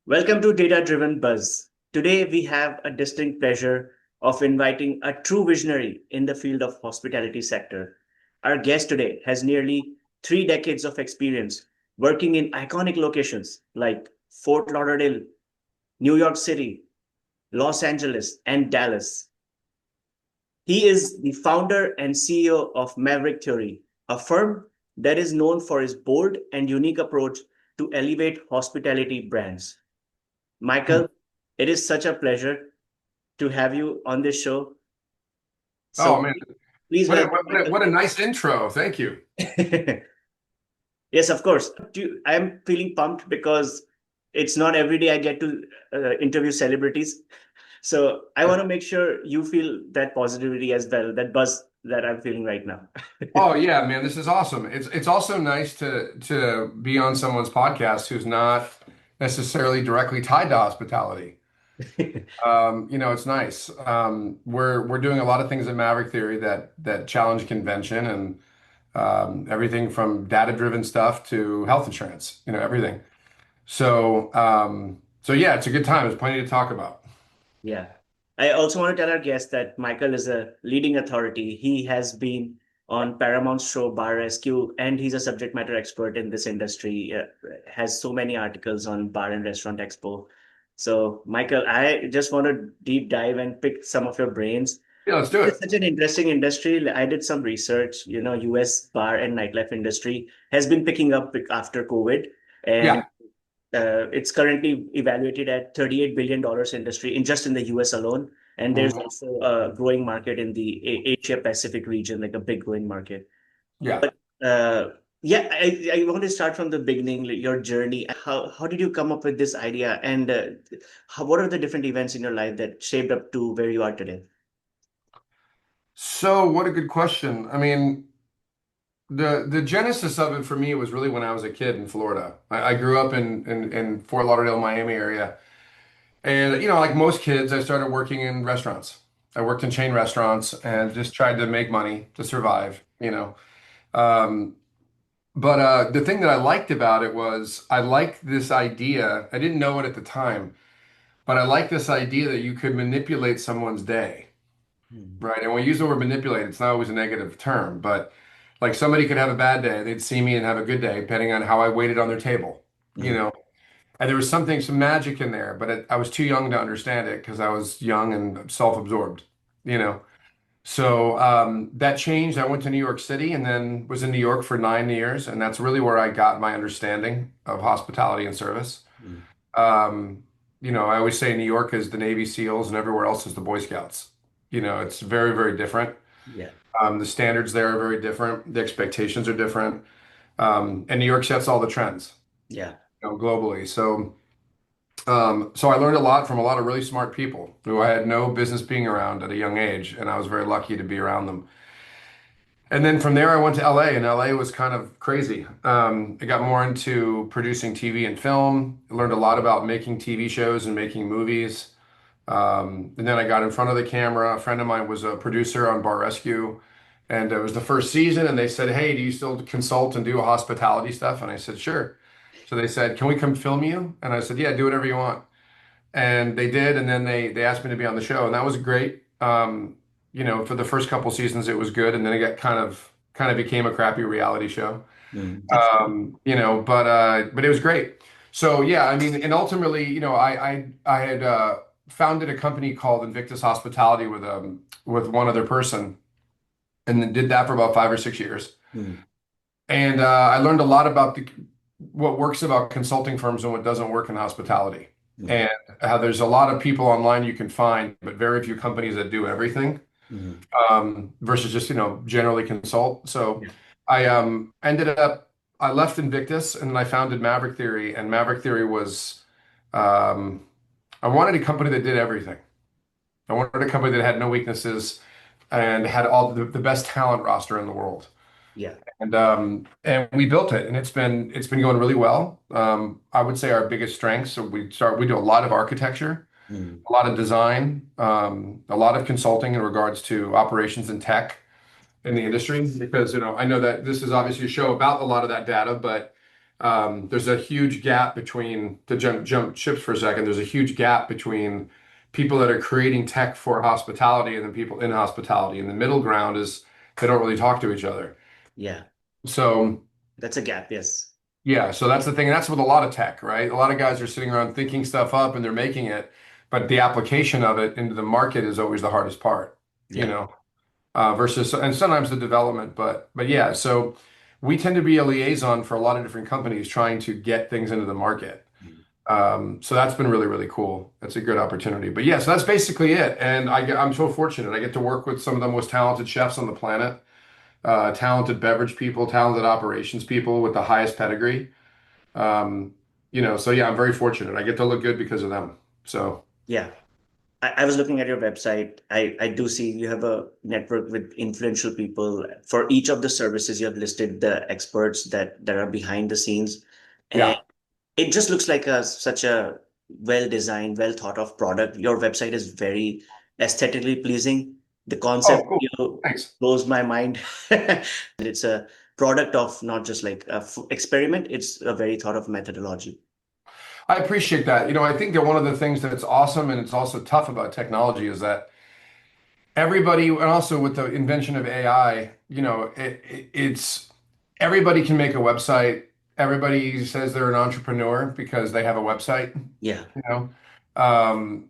Welcome to Data Driven Buzz. Today, we have a distinct pleasure of inviting a true visionary in the field of hospitality sector. Our guest today has nearly 3 decades of experience working in iconic locations like Fort Lauderdale, New York City, Los Angeles, and Dallas. He is the founder and CEO of Maverick Theory, a firm that is known for its bold and unique approach to elevate hospitality brands. Hmm. Michael, it is such a pleasure to have you on this show. Oh So man, please what a, welcome what a, Michael. what a nice intro. Thank you. Yes, of course. I'm feeling pumped because it's not every day I get to interview celebrities. So I want to make sure you feel that positivity as well, that buzz that I'm feeling right now. Oh yeah, man, this is awesome. It's also nice to be on someone's podcast who's not necessarily directly tied to hospitality. It's nice. We're doing a lot of things at Maverick Theory that challenge convention and everything from data-driven stuff to health insurance, everything. So yeah, it's a good time. There's plenty to talk about. Yeah. I also want to tell our guests that Michael is a leading authority. He has been on Paramount's show Bar Rescue, and he's a subject matter expert in this industry. Has so many articles on Bar and Restaurant Expo. So, Michael, I just want to deep dive and pick some of your brains. Yeah, let's do It's it. such an interesting industry. I did some research. US bar and nightlife industry has been picking up after COVID, and Yeah. it's currently evaluated at $38 billion industry in just in the US alone. And there's Mhm. also a growing market in the Asia Pacific region, like a big growing market. Yeah. But yeah, I want to start from the beginning, like your journey. How did you come up with this idea? And what are the different events in your life that shaped up to where you are today? So what a good question. I mean, the genesis of it for me was really when I was a kid in Florida. I grew up in Fort Lauderdale, Miami area. And, like most kids, I started working in restaurants. I worked in chain restaurants and just tried to make money to survive. Um, but the thing that I liked about it was I liked this idea. I didn't know it at the time, but I liked this idea that you could manipulate someone's day. Hmm. Right. And when we use the word manipulate, it's not always a negative term, but like somebody could have a bad day, they'd see me and have a good day, depending on how I waited on their table, you Hmm. know. And there was some magic in there, but I was too young to understand it because I was young and self-absorbed, you know. So that changed. I went to New York City and then was in New York for 9 years, and that's really where I got my understanding of hospitality and service. Hmm. Um, I always say New York is the Navy SEALs and everywhere else is the Boy Scouts. It's very, very different. Yeah. The standards there are very different. The expectations are different. And New York sets all the trends, Yeah. globally. So I learned a lot from a lot of really smart people who I had no business being around at a young age, and I was very lucky to be around them. And then from there, I went to LA, and LA was kind of crazy. I got more into producing TV and film. I learned a lot about making TV shows and making movies. And then I got in front of the camera. A friend of mine was a producer on Bar Rescue, and it was the first season. And they said, "Hey, do you still consult and do hospitality stuff?" And I said, "Sure." So they said, "Can we come film you?" And I said, "Yeah, do whatever you want." And they did. And then they asked me to be on the show, and that was great. For the first couple seasons, it was good, and then it got kind of became a crappy reality show. Hmm. But it was great. So yeah, I mean, and ultimately, I had founded a company called Invictus Hospitality with one other person, and then did that for about 5 or 6 years. Hmm. And I learned a lot about what works about consulting firms and what doesn't work in hospitality, Hmm. and how there's a lot of people online you can find, but very few companies that do everything, Hmm. versus just generally consult. So Yeah. I ended up I left Invictus and then I founded Maverick Theory, and Maverick Theory was um, I wanted a company that did everything. I wanted a company that had no weaknesses and had all the best talent roster in the world. Yeah. And we built it, and it's been going really well. I would say our biggest strengths. So we do a lot of architecture, Hmm. a lot of design, a lot of consulting in regards to operations and tech in the industry, because I know that this is obviously a show about a lot of that data, but There's a huge gap between, to jump ships for a second, there's a huge gap between people that are creating tech for hospitality and then people in hospitality. And the middle ground is they don't really talk to each other. Yeah, So that's a gap. Yes. yeah, so that's the thing. And that's with a lot of tech, right? A lot of guys are sitting around thinking stuff up and they're making it, but the application of it into the market is always the hardest part, you Yeah. know, versus, and sometimes the development, but yeah, so we tend to be a liaison for a lot of different companies trying to get things into the market. Mm. So that's been really, really cool. That's a good opportunity. But yeah, so that's basically it. And I'm so fortunate. I get to work with some of the most talented chefs on the planet, talented beverage people, talented operations people with the highest pedigree. Um, so yeah, I'm very fortunate. I get to look good because of them. So Yeah. I was looking at your website. I do see you have a network with influential people. For each of the services, you have listed the experts that are behind the scenes. And yeah. it just looks like such a well designed, well thought of product. Your website is very aesthetically pleasing. The Oh, concept cool. Thanks. blows my mind. And it's a product of not just like a experiment, it's a very thought of methodology. I appreciate that. I think that one of the things that's awesome and it's also tough about technology is that everybody, and also with the invention of AI, it's everybody can make a website. Everybody says they're an entrepreneur because they have a website, Yeah. you know. Um,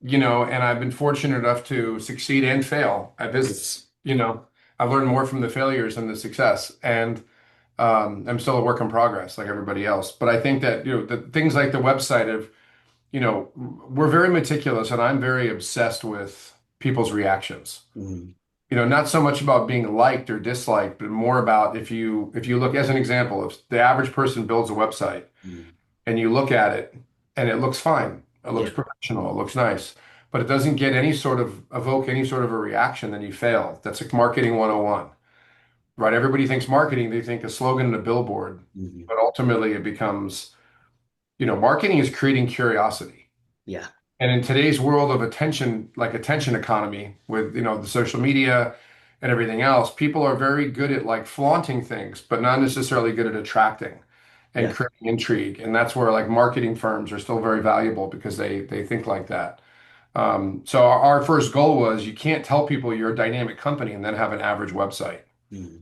and I've been fortunate enough to succeed and fail at business. I've learned more from the failures than the success, and I'm still a work in progress, like everybody else. But I think that the things like the website of we're very meticulous, and I'm very obsessed with people's reactions. Mm, Not so much about being liked or disliked, but more about if you look as an example, if the average person builds a website mm. and you look at it and it looks fine, it looks Yeah. professional, it looks nice, but it doesn't get any sort of evoke any sort of a reaction, then you fail. That's like marketing 101, right? Everybody thinks marketing, they think a slogan and a billboard, Mhm. but ultimately it becomes, marketing is creating curiosity. Yeah. And in today's world of attention, like attention economy with, the social media and everything else, people are very good at like flaunting things, but not necessarily good at attracting and Yeah. creating intrigue. And that's where like marketing firms are still very valuable because they think like that. So our first goal was you can't tell people you're a dynamic company and then have an average website. Mm.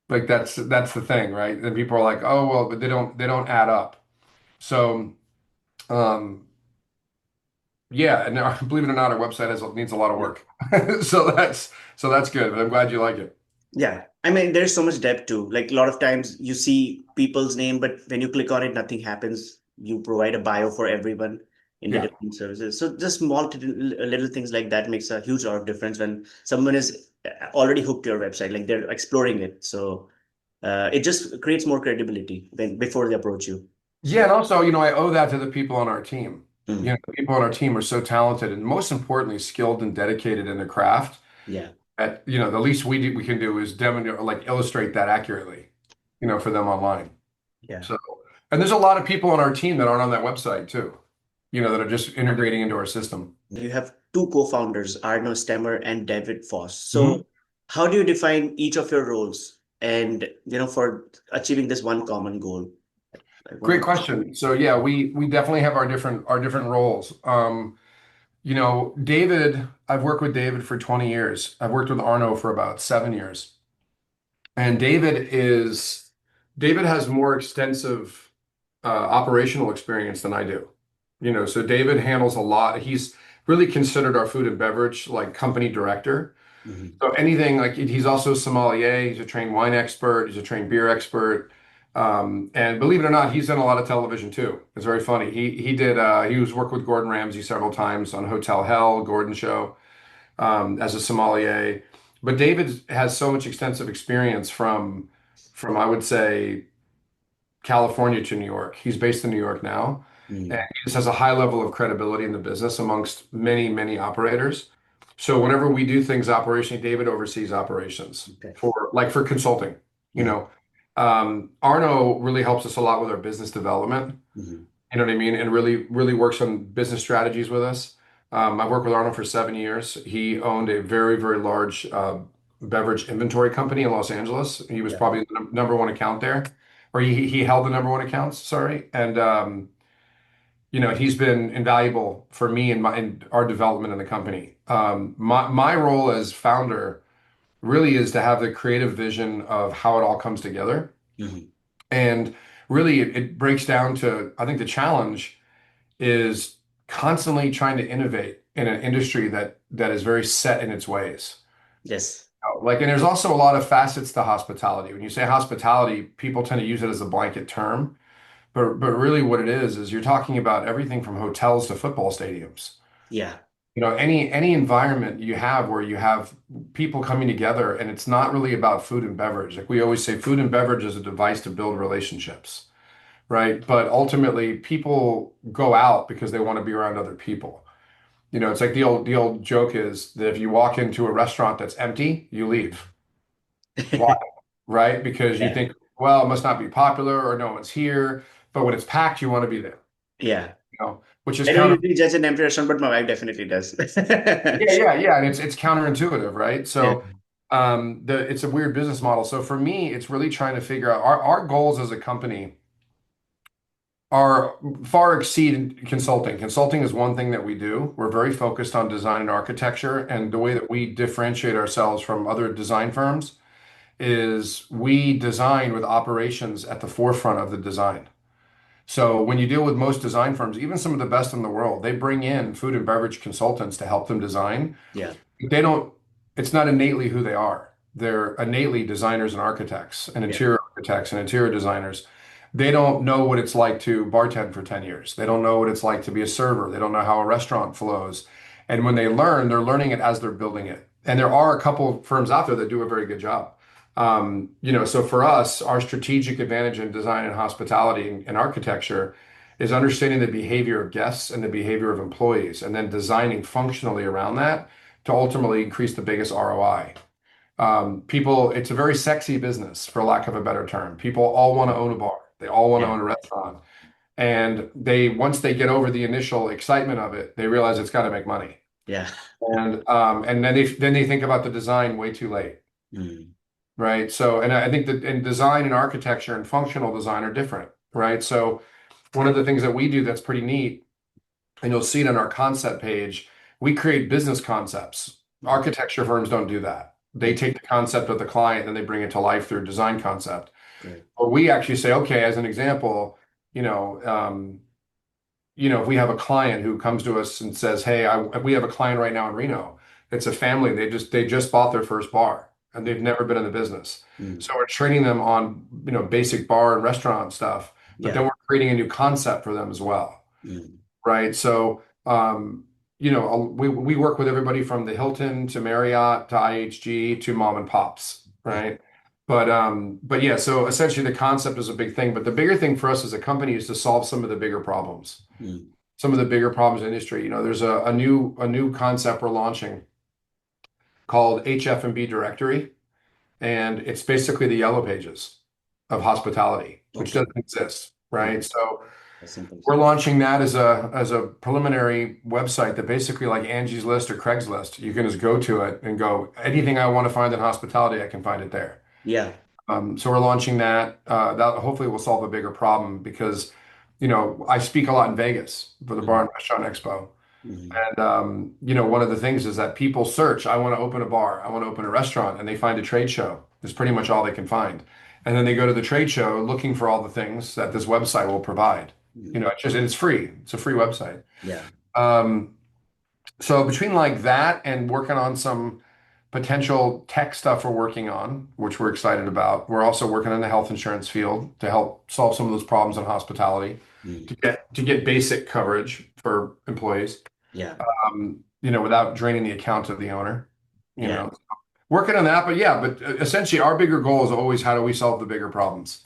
Like that's the thing, right? And people are like, oh well, but they don't add up. So um, yeah, and believe it or not, our website needs a lot of Yeah. work. So that's good. But I'm glad you like it. Yeah. I mean, there's so much depth too. Like a lot of times you see people's name, but when you click on it, nothing happens. You provide a bio for everyone in the Yeah. different services. So just small little things like that makes a huge lot of difference when someone is already hooked to your website, like they're exploring it. So it just creates more credibility when before they approach you. Yeah, So and also, I owe that to the people on our team. mm, The people on our team are so talented and most importantly, skilled and dedicated in their craft. yeah, That, the least we can do is demonstrate, like illustrate that accurately, for them online. yeah. So, and there's a lot of people on our team that aren't on that website too, that are just integrating into our system. You have two co-founders, Arno Stemmer and David Foss. Mhm. So how do you define each of your roles and for achieving this one common goal? I Great want to. question. So yeah, we definitely have our different roles. David, I've worked with David for 20 years. I've worked with Arno for about 7 years. And David has more extensive operational experience than I do. So David handles a lot. He's really considered our food and beverage like company director. Mhm. So anything like he's also a sommelier, he's a trained wine expert, he's a trained beer expert. And believe it or not, he's done a lot of television too. It's very funny. He was worked with Gordon Ramsay several times on Hotel Hell, Gordon Show, as a sommelier. But David has so much extensive experience from I would say California to New York. He's based in New York now, and Mm. he just has a high level of credibility in the business amongst many, many operators. So whenever we do things operationally, David oversees operations Okay. for consulting. You Mhm. know, Arno really helps us a lot with our business development. Mhm. You know what I mean? And really, really works on business strategies with us. I've worked with Arno for 7 years. He owned a very, very large beverage inventory company in Los Angeles. He was Yeah. probably the number one account there, or he held the number one accounts, sorry. And he's been invaluable for me and my in our development in the company. My role as founder really is to have the creative vision of how it all comes together. Mhm. And really it breaks down to, I think the challenge is constantly trying to innovate in an industry that is very set in its ways. Yes. Like, and there's also a lot of facets to hospitality. When you say hospitality, people tend to use it as a blanket term, but really what it is you're talking about everything from hotels to football stadiums. Yeah. Any environment you have where you have people coming together, and it's not really about food and beverage. Like we always say, food and beverage is a device to build relationships, right? But ultimately, people go out because they want to be around other people. It's like the old joke is that if you walk into a restaurant that's empty, you leave. Why? Right? Because you Yeah. think, well, it must not be popular or no one's here. But when it's packed, you want to be there, Yeah. which is I don't counter. usually judge an empty restaurant, but my wife definitely does. Yeah, yeah, yeah. And it's counterintuitive, right? Yeah. So it's a weird business model. So for me, it's really trying to figure out our goals as a company are far exceed consulting. Consulting is one thing that we do. We're very focused on design and architecture, and the way that we differentiate ourselves from other design firms is we design with operations at the forefront of the design. So when you deal with most design firms, even some of the best in the world, they bring in food and beverage consultants to help them design. Yeah. They don't, it's not innately who they are. They're innately designers and architects and Yeah. interior architects and interior designers. They don't know what it's like to bartend for 10 years. They don't know what it's like to be a server. They don't know how a restaurant flows. And when they learn, they're learning it as they're building it. And there are a couple of firms out there that do a very good job. So for us, our strategic advantage in design and hospitality and architecture is understanding the behavior of guests and the behavior of employees, and then designing functionally around that to ultimately increase the biggest ROI. It's a very sexy business, for lack of a better term. People all want to own a bar. They all want to Yeah. own a restaurant. And once they get over the initial excitement of it, they realize it's got to make money. Yeah. And then they think about the design way too late, Mm. right? So, and I think that in design and architecture and functional design are different, right? So one of the things that we do that's pretty neat, and you'll see it on our concept page, we create business concepts. Mm. Architecture firms don't do that. They Mm. take the concept of the client and they bring it to life through design concept. Great. Or we actually say, okay, as an example, you know, um, if we have a client who comes to us and says, "Hey, we have a client right now in Reno. It's a family. They just bought their first bar and they've never been in the business. Mm. So we're training them on, basic bar and restaurant stuff, but then Yeah. we're creating a new concept for them as well." Mm. Right? So, we work with everybody from the Hilton to Marriott to IHG to mom and pops, Yeah. right? But yeah, so essentially the concept is a big thing, but the bigger thing for us as a company is to solve some of the bigger problems, Mm. some of the bigger problems in the industry. There's a new concept we're launching called HF&B Directory, and it's basically the yellow pages of hospitality, which Okay. doesn't exist, Mm. right? So That's simple. we're launching that as a preliminary website that basically like Angie's List or Craigslist. You can just go to it and go, anything I want to find in hospitality, I can find it there. Yeah. So we're launching that. That hopefully will solve a bigger problem because, I speak a lot in Vegas for the Bar Mm. and Restaurant Expo. Mm. And, one of the things is that people search, I want to open a bar, I want to open a restaurant, and they find a trade show. It's pretty much all they can find. And then they go to the trade show looking for all the things that this website will provide. Mm. And it's free. It's a free website. Yeah. Um, so between like that and working on some potential tech stuff we're working on, which we're excited about, we're also working in the health insurance field to help solve some of those problems in hospitality, Mm. to get basic coverage for employees, Yeah. without draining the account of the owner, you Yeah. know. Working on that, but yeah, but essentially our bigger goal is always how do we solve the bigger problems?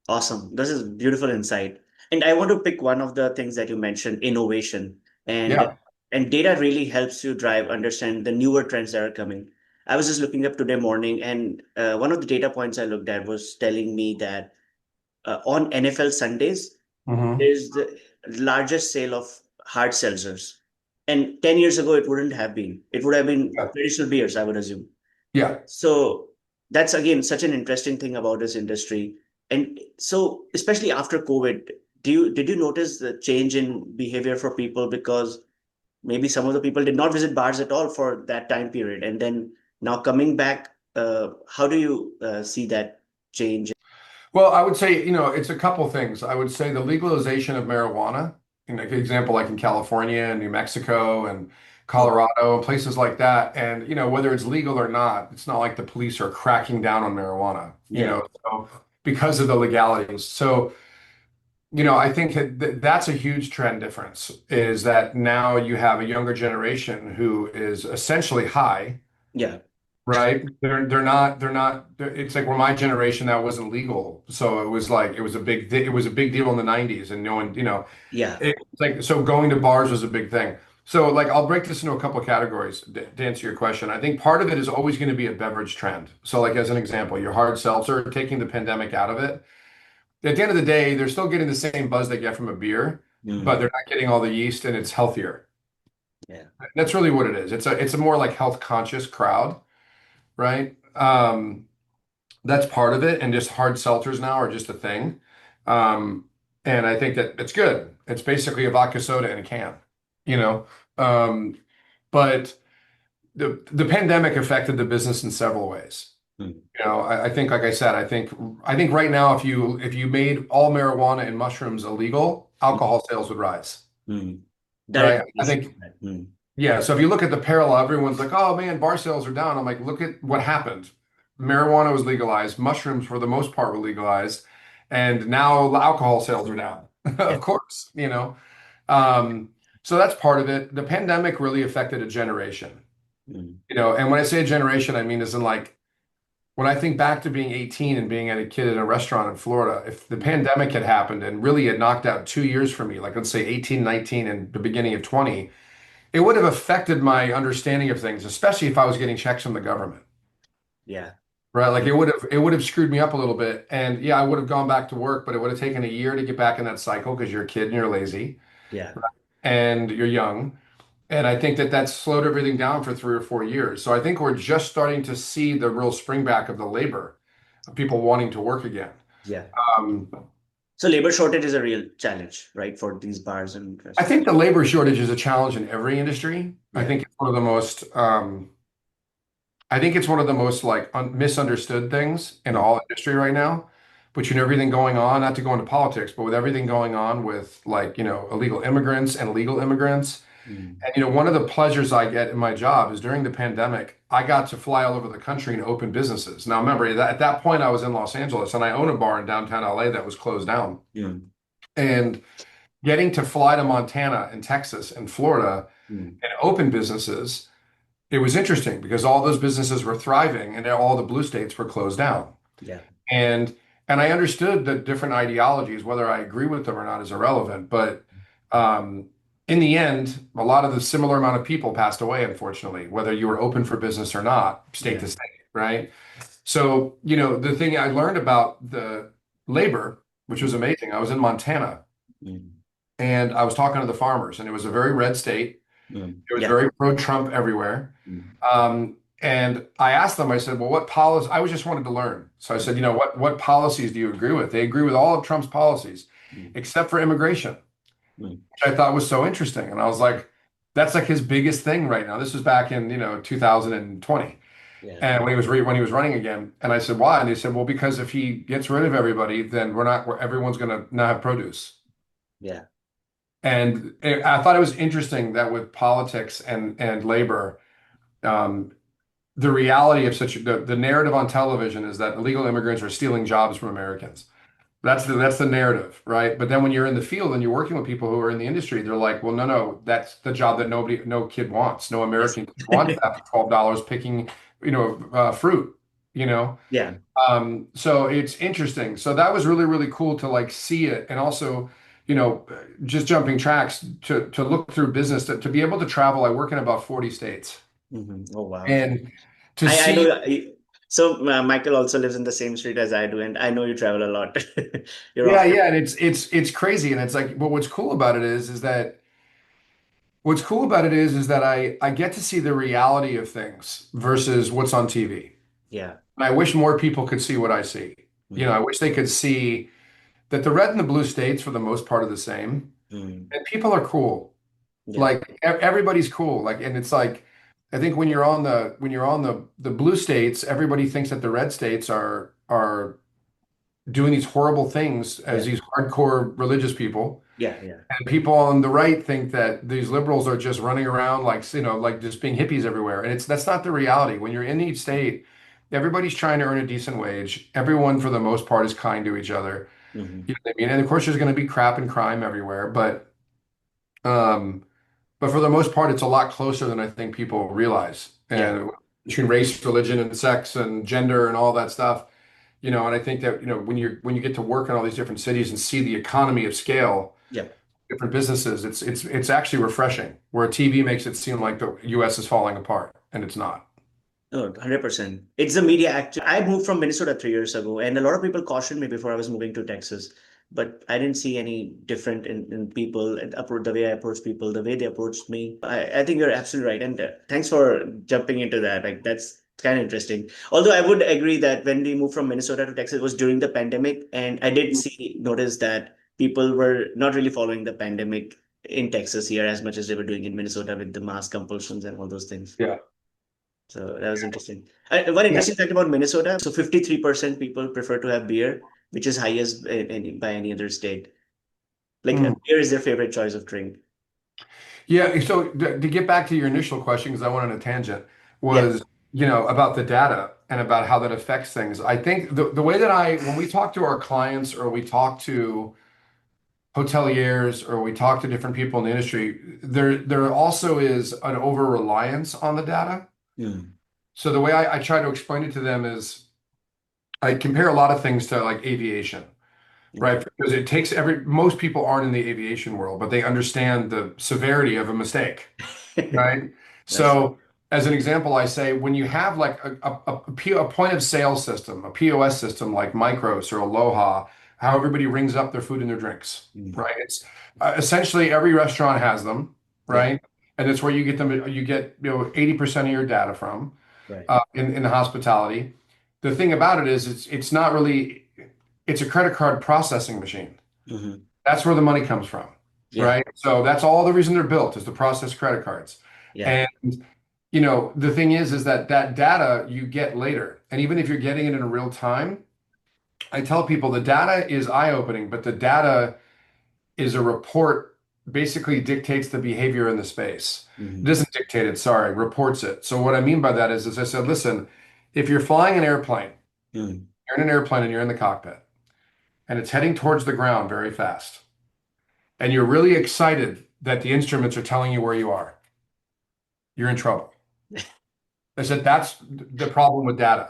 Awesome. This is beautiful insight. And I want to pick one of the things that you mentioned, innovation. And Yeah. and data really helps you understand the newer trends that are coming. I was just looking up today morning, and one of the data points I looked at was telling me that on NFL Sundays, Hmm. is the largest sale of hard seltzers. And 10 years ago, it wouldn't have been. It would have been Yeah. traditional beers, I would assume. Yeah. So that's again such an interesting thing about this industry. And so, especially after COVID, did you notice the change in behavior for people? Because maybe some of the people did not visit bars at all for that time period, and then now coming back, how do you see that change? Well, I would say, it's a couple things. I would say the legalization of marijuana, like example, like in California and New Mexico and Oh, Colorado and places like that. And, whether it's legal or not, it's not like the police are cracking down on marijuana, yeah, so because of the legalities. So, I think that's a huge trend difference is that now you have a younger generation who is essentially high. yeah, Right. It's like when my generation that wasn't legal. So it was like it was a big deal in the 90s and no one, yeah, it's like so going to bars was a big thing. So like I'll break this into a couple of categories to answer your question. I think part of it is always going to be a beverage trend. So like as an example, your hard seltzer, taking the pandemic out of it. At the end of the day, they're still getting the same buzz they get from a beer, but mm, they're not getting all the yeast and it's healthier. yeah, That's really what it is. It's a more like health conscious crowd, right? That's part of it, and just hard seltzers now are just a thing. Um, and I think that it's good. It's basically a vodka soda in a can, you know. Um, but the pandemic affected the business in several ways. mm, I think, like I said, I think right now, if you made all marijuana and mushrooms illegal, mm, alcohol sales would rise, mm. right? Directly I see think that. Mm, yeah, so if you look at the parallel, everyone's like, "Oh man, bar sales are down." I'm like, "Look at what happened. Marijuana was legalized, mushrooms for the most part were legalized, and now alcohol sales are down." yeah, Of course, Um, so that's part of it. The pandemic really affected a generation, mm, and when I say a generation, I mean as in like when I think back to being 18 and being a kid in a restaurant in Florida, if the mm, pandemic had happened and really had knocked out 2 years for me, like let's say 18, 19, and the beginning of 20, it would have affected my understanding of things, especially if I was getting checks from the government, yeah, right? Like mm, it would have screwed me up a little bit. And yeah, I would have gone back to work, but it would have taken a year to get back in that cycle because you're a kid and you're lazy yeah, and you're young. And I think that that's slowed everything down for 3 or 4 years. So I think we're just starting to see the real springback of the labor of people wanting to work again. yeah. Um, So labor shortage is a real challenge, right, for these bars and I restaurants. think the labor shortage is a challenge in every industry. I Yeah, think it's one of the most I think it's one of the most like misunderstood things in mm, all industry right now. Between everything going on, not to go into politics, but with everything going on with like, illegal immigrants and legal immigrants. mm, And one of the pleasures I get in my job is during the pandemic, I got to fly all over the country and open businesses. Now remember that at that point I was in Los Angeles and I own a bar in downtown LA that was closed down. mm, And getting to fly to Montana and Texas and Florida mm, and open businesses, it was interesting because all those businesses were thriving and all the blue states were closed down. yeah, And and I understood that different ideologies, whether I agree with them or not, is irrelevant. But um, in the end, a lot of the similar amount of people passed away, unfortunately, whether you were open for business or not, state yeah, to state, right? So, the thing I learned about the labor, which was mm, amazing, I was in Montana mm, and I was talking to the farmers, and it was a very red state. It was yeah, very pro-Trump everywhere. mm, And I asked them, I said, well, what policy? I was just wanted to learn. So I said, what policies do you agree with? They agree with all of Trump's policies, mm, except for immigration, mm, which I thought was so interesting. And I was like, that's like his biggest thing right now. This was back in, 2020. yeah, And when he was running again. And I said, why? And they said, well, because if he gets rid of everybody, then everyone's going to not have produce. yeah, And I thought it was interesting that with politics and labor, um, the reality of the narrative on television is that illegal immigrants are stealing jobs from Americans. That's the narrative, right? But then when you're in the field and you're working with people who are in the industry, they're like, well, no, no, that's the job that no kid wants. No yes, American kid wants that for $12 picking, fruit, you know? yeah, So it's interesting. So that was really, really cool to like see it. And also, you know, just jumping tracks to look through business, to be able to travel. I work in about 40 states. Oh wow. And to I see know. So Michael also lives in the same street as I do, and I know you travel a lot. You're Yeah, often. yeah, and it's crazy, and it's like, but what's cool about it is that I get to see the reality of things versus what's on TV. Yeah, And I wish more people could see what I see. I Mm, wish they could see that the red and the blue states for the most part are the same, mm. and people are cool. Yeah, Like everybody's cool. Like, and it's like I think when you're on the blue states, everybody thinks that the red states are doing these horrible things as yeah, these hardcore religious people. yeah, yeah, And people on the right think that these liberals are just running around like, like just being hippies everywhere. And that's not the reality. When you're in each state, everybody's trying to earn a decent wage. Everyone, for the most part, is kind to each other. hmm, You know what I mean? And of course, there's going to be crap and crime everywhere, um, but for the most part, it's a lot closer than I think people realize. yeah, And between race, religion, and sex and gender and all that stuff, and I think that, when you get to work in all these different cities and see the economy of scale, yeah. different businesses, it's actually refreshing. Where TV makes it seem like the US is falling apart, and it's not. No, 100%. It's the media actually. I moved from Minnesota 3 years ago, and a lot of people cautioned me before I was moving to Texas. But I didn't see any different in people and the way I approach people, the way they approached me. I think you're absolutely right. And thanks for jumping into that. Like, that's kind of interesting. Although I would agree that when we moved from Minnesota to Texas, it was during the pandemic. And I did notice that people were not really following the pandemic in Texas here as much as they were doing in Minnesota with the mask compulsions and all those things. Yeah. So that was interesting. One Yeah. interesting fact about Minnesota, so 53% people prefer to have beer, which is highest by any other state. Like Mm. beer is their favorite choice of drink. Yeah. So to get back to your initial question, because I went on a tangent, Yeah. was, about the data and about how that affects things. I think the way that when we talk to our clients or we talk to hoteliers or we talk to different people in the industry, there also is an over reliance on the data. Mm. So the way I try to explain it to them is I compare a lot of things to like aviation, right? Okay. Because it takes most people aren't in the aviation world, but they understand the severity of a mistake, right? That's true. So, as an example, I say when you have like a point of sale system, a POS system like Micros or Aloha, how everybody rings up their food and their drinks, Mm. right? It's essentially every restaurant has them, Yeah. right? And it's where you get them, you get 80% of your data from Right. in the hospitality. The thing about it is it's not really, it's a credit card processing machine. Hmm. That's where the money comes from, Yeah. right? So that's all the reason they're built is to process credit cards. Yeah. And the thing is that data you get later. And even if you're getting it in real time, I tell people the data is eye-opening, but the data is a report, basically dictates the behavior in the space. It Hmm. doesn't dictate it, sorry, reports it. So what I mean by that is I said, listen, if you're flying an airplane, Mm. you're in an airplane and you're in the cockpit, and it's heading towards the ground very fast, and you're really excited that the instruments are telling you where you are, you're in trouble. I said that's the problem with data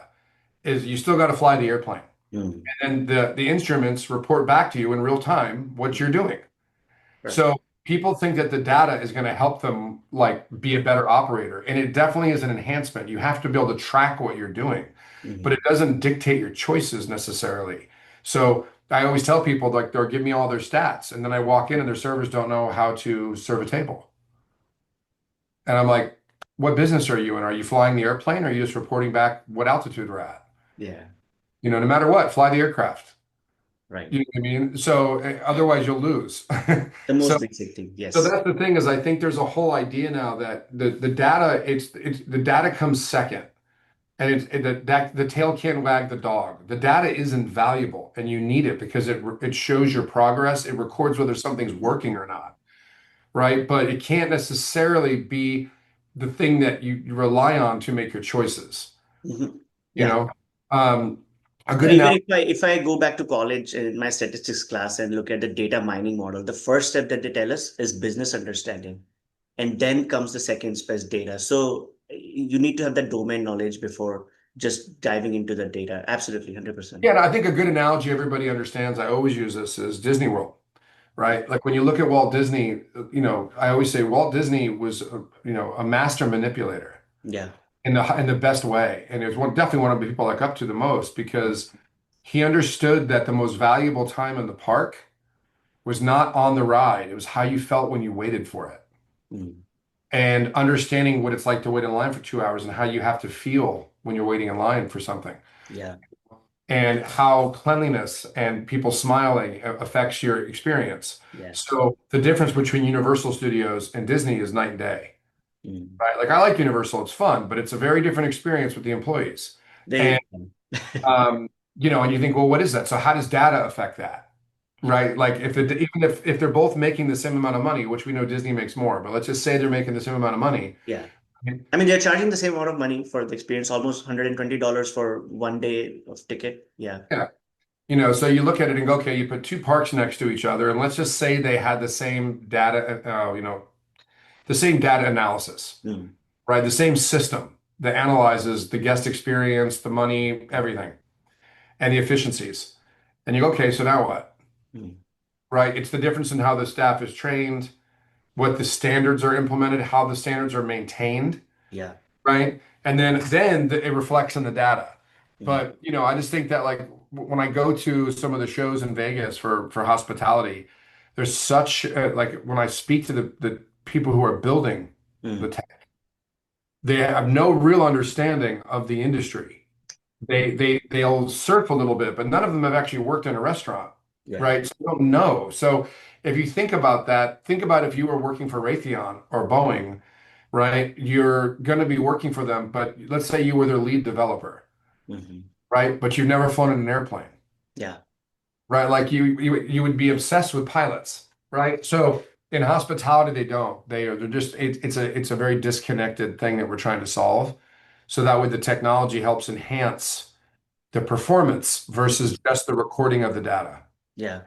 is you still got to fly the airplane. Mm. And the instruments report back to you in real time what you're doing. Right. So people think that the data is going to help them like be a better operator, and it definitely is an enhancement. You have to be able to track what you're doing, but Hmm. it doesn't dictate your choices necessarily. So I always tell people like they'll give me all their stats, and then I walk in and their servers don't know how to serve a table. And I'm like, what business are you in? Are you flying the airplane or are you just reporting back what altitude we're at? Yeah. No matter what, fly the aircraft. Right. You know what I mean? So otherwise you'll lose. The So most basic thing. so Yes. that's the thing is I think there's a whole idea now that the data it's the data comes second. And the tail can't wag the dog. The data is invaluable and you need it because it shows your progress. It records whether something's working or not, right? But it can't necessarily be the thing that you rely on to make your choices. Hmm. You Yeah. know, um, a No, good even analogy. if I go back to college in my statistics class and look at the data mining model, the first step that they tell us is business understanding. And then comes the second space data. So you need to have that domain knowledge before just diving into the data. Absolutely, 100%. Yeah, and I think a good analogy everybody understands. I always use this is Disney World, Yeah. right? Like when you look at Walt Disney, I always say Walt Disney was, a master manipulator Yeah. in the best way, and it was definitely one of the people I look up to the most because he understood that the most valuable time in the park was not on the ride; it was how you felt when you waited for it, Mm. and understanding what it's like to wait in line for 2 hours and how you have to feel when you're waiting in line for something. Yeah. and how cleanliness and people smiling affects your experience. Yes. So the difference between Universal Studios and Disney is night and day, Mm. right? Like I like Universal, it's fun, but it's a very different experience with the employees. They, And and you think, well, what is that? So how does data affect that? Right? Like even if they're both making the same amount of money, which we know Disney makes more, but let's just say they're making the same amount of money. yeah. I mean, they're charging the same amount of money for the experience, almost $120 for 1 day of ticket. Yeah. Yeah. So you look at it and go, okay, you put two parks next to each other, and let's just say they had the same data analysis, Mm. right? The same system that analyzes the guest experience, the money, everything, and the efficiencies. And you go, okay, so now what? Mm. Right? It's the difference in how the staff is trained, what the standards are implemented, how the standards are maintained, Yeah. right? And then it reflects in the data. Mm. But I just think that like when I go to some of the shows in Vegas for hospitality, there's such like when I speak to the people who are building the Mm. tech, they have no real understanding of the industry. They'll surf a little bit, but none of them have actually worked in a restaurant, Yeah. right? So they don't know. So if you think about that, think about if you were working for Raytheon or Boeing, right? You're going to be working for them, but let's say you were their lead developer, Hmm. right? But you've never flown in an airplane, Yeah. right? Like you would be obsessed with pilots, right? So in hospitality, they don't. They're just it's a very disconnected thing that we're trying to solve. So that way the technology helps enhance the performance versus just the recording of the data. Yeah.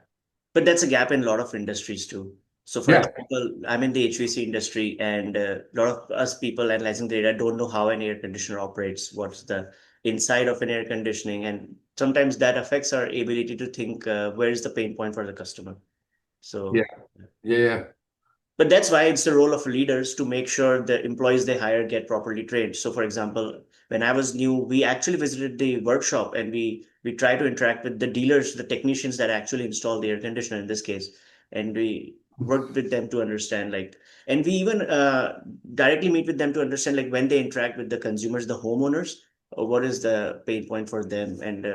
But that's a gap in a lot of industries too. So, for Yeah, example, I'm in the HVAC industry, and a lot of us people analyzing the data don't know how an air conditioner operates, what's the inside of an air conditioning, and sometimes that affects our ability to think where is the pain point for the customer. yeah, So, yeah. but that's why it's the role of leaders to make sure the employees they hire get properly trained. So, for example, when I was new, we actually visited the workshop, and we try to interact with the dealers, the technicians that actually install the air conditioner in this case, and we worked with them to understand and we even directly meet with them to understand when they interact with the consumers, the homeowners, what is the pain point for them, and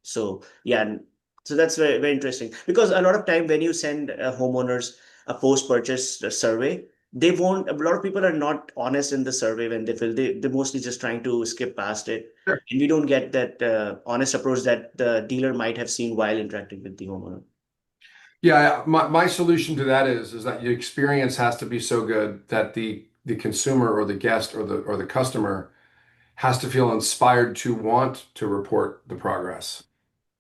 so yeah. So that's very very interesting, because a lot of time when you send homeowners a post-purchase survey, they won't. A lot of people are not honest in the survey when they fill. They're mostly just trying to skip past it, Sure. and we don't get that honest approach that the dealer might have seen while interacting with the homeowner. Yeah, my solution to that is that the experience has to be so good that the consumer or the guest or the customer has to feel inspired to want to report the progress.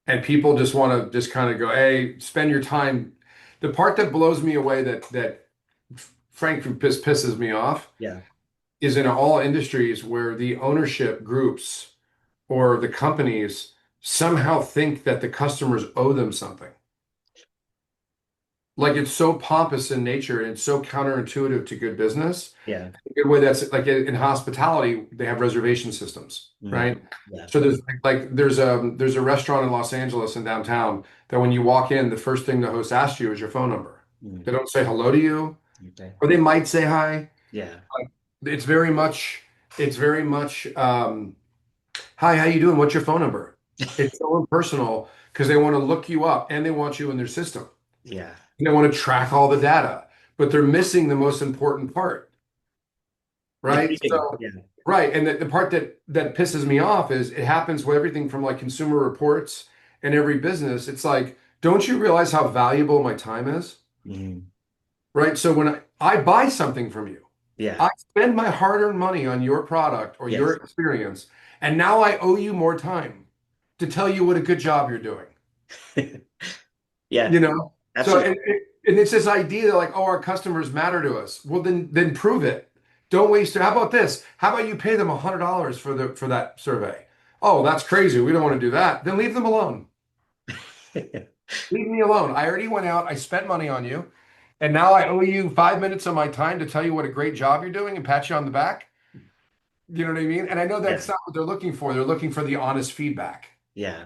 And people just want to just kind of go, hey, spend your time. The part that blows me away that frankly pisses me off Yeah. is in all industries where the ownership groups or the companies somehow think that the customers owe them something. Like it's so pompous in nature and it's so counterintuitive to good business. Yeah. A good way that's like in hospitality, they have reservation systems, Mm. right? Yeah. So there's a restaurant in Los Angeles in downtown that when you walk in, the first thing the host asks you is your phone number. Mm. They don't say hello to you, Okay. or they might say hi. Yeah. It's very much, hi, how you doing? What's your phone number? It's so impersonal because they want to look you up and they want you in their system. Yeah. And they want to track all the data, but they're missing the most important part, The right? greeting. So, Yeah. right. And the part that pisses me off is it happens with everything from like consumer reports and every business. It's like, don't you realize how valuable my time is? Mm. Right. So when I buy something from you, Yeah. I spend my hard-earned money on your product or your Yes. experience, and now I owe you more time to tell you what a good job you're doing. Yeah. You know? So Absolutely. and it's this idea that like, oh, our customers matter to us. Well, then prove it. Don't waste it. How about this? How about you pay them $100 for that survey? Oh, that's crazy. We don't want to do that. Then leave them alone. Leave me alone. I already went out. I spent money on you. And now I owe you 5 minutes of my time to tell you what a great job you're doing and pat you on the back. You know what I mean? And I know Yeah. that's not what they're looking for. They're looking for the honest feedback. Yeah.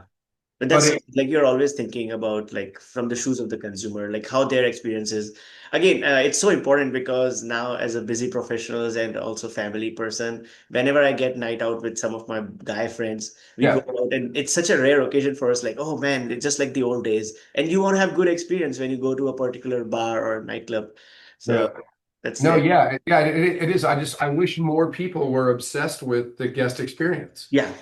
But But that's it, like you're always thinking about like from the shoes of the consumer, like how their experience is. Again, it's so important because now as a busy professionals and also family person, whenever I get night out with some of my guy friends, we go yeah, out and it's such a rare occasion for us, like, oh man, it's just like the old days. And you want to have good experience when you go to a particular bar or nightclub. So yeah. that's No, it. yeah, yeah, it is. I wish more people were obsessed with the guest experience. Yeah,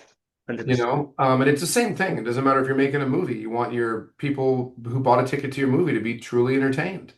You 100%. know, and it's the same thing. It doesn't matter if you're making a movie. You want your people who bought a ticket to your movie to be truly entertained.